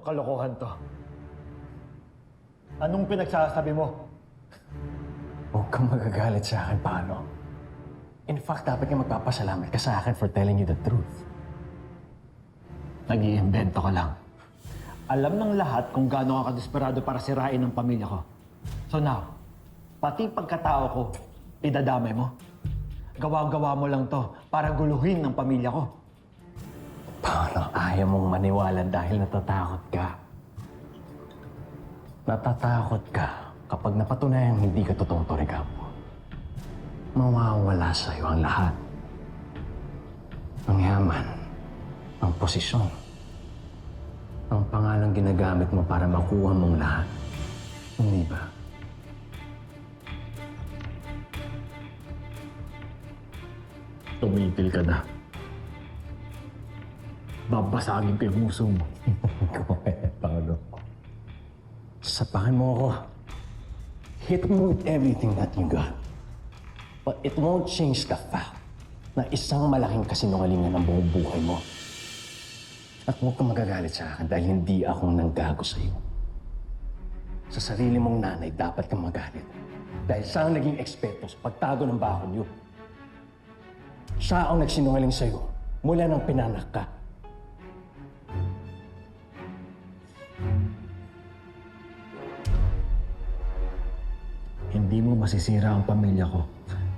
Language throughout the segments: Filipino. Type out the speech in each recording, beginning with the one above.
kalokohan to? Anong pinagsasabi mo? Huwag kang magagalit sa akin, Paolo. In fact, dapat ka magpapasalamat ka sa akin for telling you the truth. Nag-iimbento ka lang. Alam ng lahat kung gaano ka kadesperado para sirain ang pamilya ko. So now, pati pagkatao ko, idadamay mo. Gawa-gawa mo lang to para guluhin ng pamilya ko. Paolo, ayaw mong maniwala dahil natatakot ka. Natatakot ka kapag napatunayang hindi ka totoong Torregampo. Mawawala sa'yo ang lahat. Ang yaman, ang posisyon, ang pangalang ginagamit mo para makuha mong lahat. Hindi ba? Tumigil ka na. Babasagin ko yung muso mo. Go ahead, Paolo. Sapahan mo ako. Hit me with everything that you got. But it won't change the fact na isang malaking kasinungalingan ang buong buhay mo. At huwag kang magagalit sa akin dahil hindi akong nanggago sa iyo. Sa sarili mong nanay, dapat kang magalit. Dahil siya ang naging eksperto sa pagtago ng baho niyo. Siya ang nagsinungaling sa iyo mula nang pinanak ka. Hindi mo masisira ang pamilya ko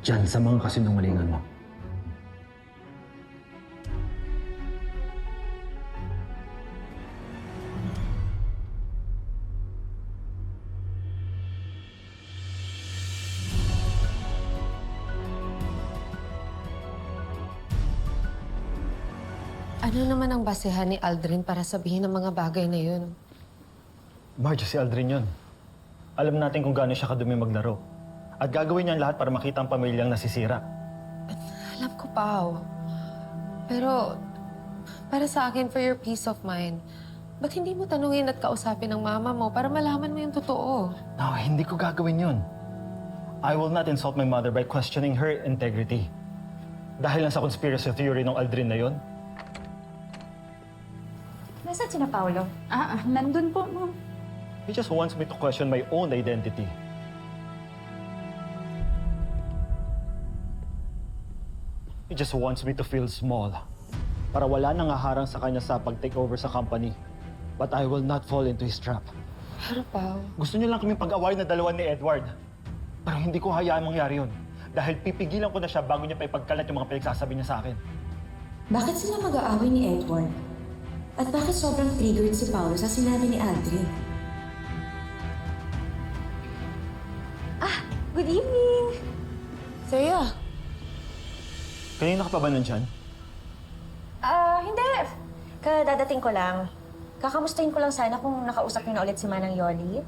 dyan sa mga kasinungalingan mo. Ano naman ang basehan ni Aldrin para sabihin ang mga bagay na yun? Marge, si Aldrin yun. Alam natin kung gaano siya kadumi maglaro. At gagawin niya ang lahat para makita ang pamilyang nasisira. Alam ko, Pao. Pero, para sa akin, for your peace of mind, ba't hindi mo tanungin at kausapin ang mama mo para malaman mo yung totoo? No, hindi ko gagawin yun. I will not insult my mother by questioning her integrity. Dahil lang sa conspiracy theory ng Aldrin na yun. Nasaan si na Paolo? Nandun po, ma'am. He just wants me to question my own identity. He just wants me to feel small. Para wala nang haharang sa kanya sa pag-take over sa company. But I will not fall into his trap. Pero, Pao, Gusto niyo lang kaming pag-away na dalawa ni Edward. Pero hindi ko hayaan mangyari yun. Dahil pipigilan ko na siya bago niya pa ipagkalat yung mga pinagsasabi niya sa akin. Bakit sila mag-aaway ni Edward? At bakit sobrang triggered si Paolo sa sinabi ni Aldrin? Good evening! Saya, Kanina ka pa ba nandyan? Hindi. Kadadating ko lang. Kakamustahin ko lang sana kung nakausap niyo na ulit si Manang Yoli.